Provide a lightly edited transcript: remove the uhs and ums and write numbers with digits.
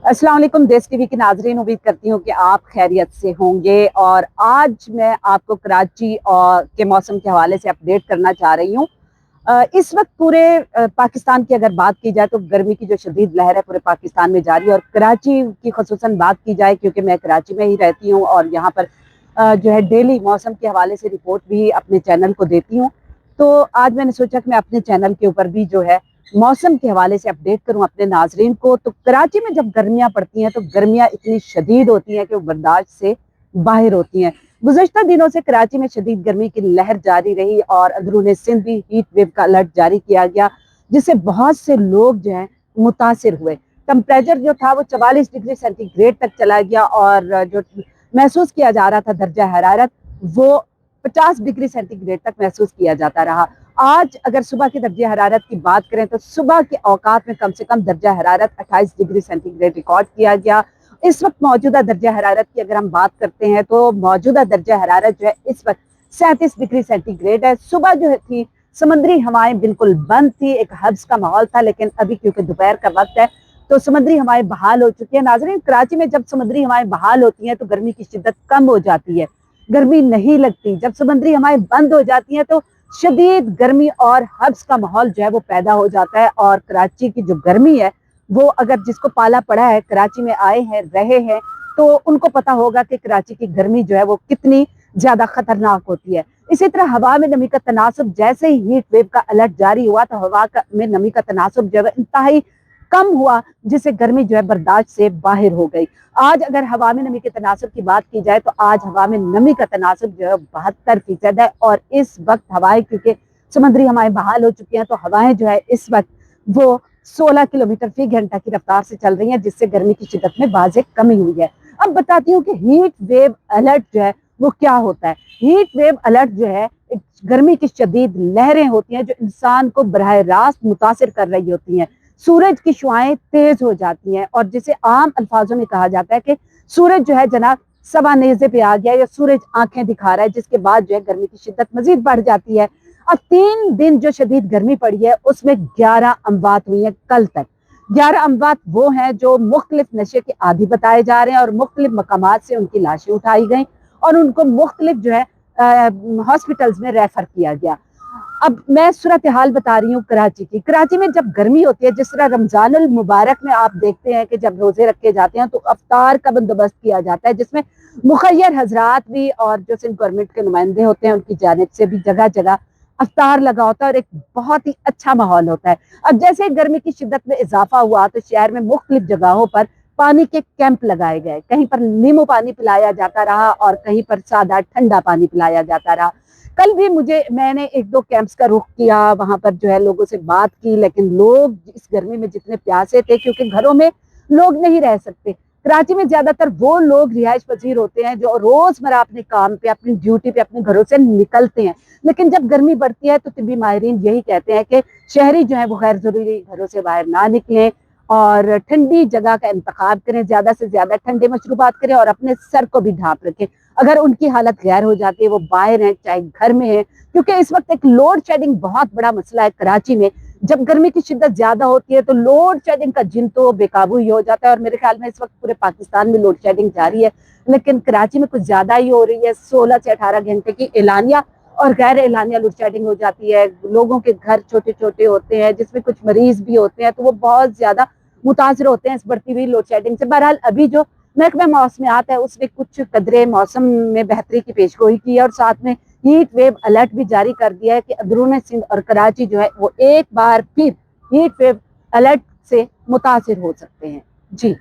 अस्सलाम वालेकुम देश टीवी के नाजरीन, उम्मीद करती हूँ कि आप खैरियत से होंगे। और आज मैं आपको कराची और के मौसम के हवाले से अपडेट करना चाह रही हूँ। इस वक्त पूरे पाकिस्तान की अगर बात की जाए तो गर्मी की जो शदीद लहर है पूरे पाकिस्तान में जारी है, और कराची की खसूसन बात की जाए क्योंकि मैं कराची में ही रहती हूँ और यहाँ पर जो है डेली मौसम के हवाले से रिपोर्ट भी अपने चैनल को देती हूँ। तो आज मैंने सोचा कि मैं अपने चैनल के ऊपर भी जो है मौसम के हवाले से अपडेट करूं अपने नाजरीन को। तो कराची में जब गर्मियां पड़ती हैं तो गर्मियां इतनी शदीद होती हैं कि वो बर्दाश्त से बाहर होती हैं। गुज़श्ता दिनों से कराची में शदीद गर्मी की लहर जारी रही और अंदरूनी सिंध भी हीट वेव का अलर्ट जारी किया गया, जिससे बहुत से लोग जो हैं मुतासिर हुए। टेम्परेचर जो था वो 44 डिग्री सेंटीग्रेड तक चला गया और जो महसूस किया जा रहा था दर्जा हरारत वो 50 डिग्री सेंटीग्रेड तक महसूस किया जाता रहा। आज अगर सुबह की दर्जा हरारत की बात करें तो सुबह के औकात में कम से कम दर्जा हरारत 28 डिग्री सेंटीग्रेड रिकॉर्ड किया गया। इस वक्त मौजूदा दर्जा हरारत की अगर हम बात करते हैं तो मौजूदा दर्जा हरारत जो है इस वक्त 37 डिग्री सेंटीग्रेड है। सुबह जो थी समुद्री हवाएं बिल्कुल बंद थी, एक हब्स का माहौल था, लेकिन अभी क्योंकि दोपहर का वक्त है तो समुद्री हवाएं बहाल हो चुकी है। नाज़रीन, कराची में जब समुद्री हवाएं बहाल होती हैं तो गर्मी की शिद्दत कम हो जाती है, गर्मी नहीं लगती। जब समुद्री हवाएं बंद हो जाती हैं तो शदीद गर्मी और हब्स का माहौल जो है वो पैदा हो जाता है। और कराची की जो गर्मी है वो अगर जिसको पाला पड़ा है, कराची में आए हैं, रहे हैं, तो उनको पता होगा कि कराची की गर्मी जो है वो कितनी ज्यादा खतरनाक होती है। इसी तरह हवा में नमी का तनासब, जैसे ही हीट वेव का अलर्ट जारी हुआ तो में नमी का तनासब जो है इंतहाई कम हुआ, जिससे गर्मी जो है बर्दाश्त से बाहर हो गई। आज अगर हवा में नमी के तनासब की बात की जाए तो आज हवा में नमी का तनासब जो है 72% है। और इस वक्त हवाएं क्योंकि समुद्री हवाएं बहाल हो चुकी हैं तो हवाएं जो है इस वक्त वो 16 किलोमीटर फी घंटा की रफ्तार से चल रही हैं, जिससे गर्मी की शिद्दत में वाज़ेह कमी हुई है। अब बताती हूँ कि हीट वेव अलर्ट जो है वो क्या होता है। हीट वेव अलर्ट जो है एक गर्मी की शदीद लहरें होती हैं जो इंसान को बराह रास्त मुतासिर कर रही होती हैं। सूरज की शुआएं तेज हो जाती हैं और जिसे आम अल्फाजों में कहा जाता है कि सूरज जो है जनाब सवा नेज़े पे आ गया या सूरज आंखें दिखा रहा है, जिसके बाद जो है गर्मी की शिद्दत मजीद बढ़ जाती है। अब 3 दिन जो शदीद गर्मी पड़ी है उसमें 11 अमवात हुई है कल तक। 11 अमवात वो हैं जो मुख्तलिफ नशे के आदि बताए जा रहे हैं और मुख्तलिफ मकामात से उनकी लाशें उठाई गई और उनको मुख्तलिफ जो है हॉस्पिटल्स में रेफर किया गया। अब मैं सूरत हाल बता रही हूँ कराची की। कराची में जब गर्मी होती है, जिस तरह रमजानुल मुबारक में आप देखते हैं कि जब रोजे रखे जाते हैं तो अफ्तार का बंदोबस्त किया जाता है, जिसमें मुखय्यर हजरात भी और जो सिंध गवर्नमेंट के नुमाइंदे होते हैं उनकी जानिब से भी जगह जगह अफ्तार लगा होता है और एक बहुत ही अच्छा माहौल होता है। अब जैसे गर्मी की शिद्दत में इजाफा हुआ तो शहर में मुख्तलिफ जगहों पर पानी के कैंप लगाए गए। कहीं पर नींबू पानी पिलाया जाता रहा और कहीं पर सादा ठंडा पानी पिलाया जाता रहा। कल भी मैंने 1-2 कैंप्स का रुख किया, वहां पर जो है लोगों से बात की, लेकिन लोग इस गर्मी में जितने प्यासे थे क्योंकि घरों में लोग नहीं रह सकते। कराची में ज्यादातर वो लोग रिहाइश पजीर होते हैं जो रोजमर्रा अपने काम पे, अपनी ड्यूटी पे अपने घरों से निकलते हैं, लेकिन जब गर्मी बढ़ती है तो तिब्बी माहिरीन यही कहते हैं कि शहरी जो है वो गैर जरूरी घरों से बाहर ना निकलें और ठंडी जगह का इंतखाब करें, ज्यादा से ज्यादा ठंडे मशरूबात करें और अपने सर को भी ढांप रखें। अगर उनकी हालत गैर हो जाती है, वो बाहर हैं चाहे घर में है, क्योंकि इस वक्त एक लोड शेडिंग बहुत बड़ा मसला है कराची में। जब गर्मी की शिद्दत ज्यादा होती है तो लोड शेडिंग का जिन तो बेकाबू ही हो जाता है और मेरे ख्याल में इस वक्त पूरे पाकिस्तान में लोड शेडिंग जारी है, लेकिन कराची में कुछ ज्यादा ही हो रही है। 16 से 18 घंटे की एलानिया और गैर एलानिया लोड शेडिंग हो जाती है। लोगों के घर छोटे छोटे होते हैं जिसमें कुछ मरीज भी होते हैं, तो वो बहुत ज्यादा मुतासर होते हैं इस बढ़ती हुई लोड शेडिंग से। बहरहाल अभी जो महकमा मौसमियात है उसने कुछ कदरे मौसम में बेहतरी की पेशगोई की है और साथ में हीट वेव अलर्ट भी जारी कर दिया है कि अंदरून सिंध और कराची जो है वो एक बार फिर हीट वेव अलर्ट से मुतासिर हो सकते हैं। जी।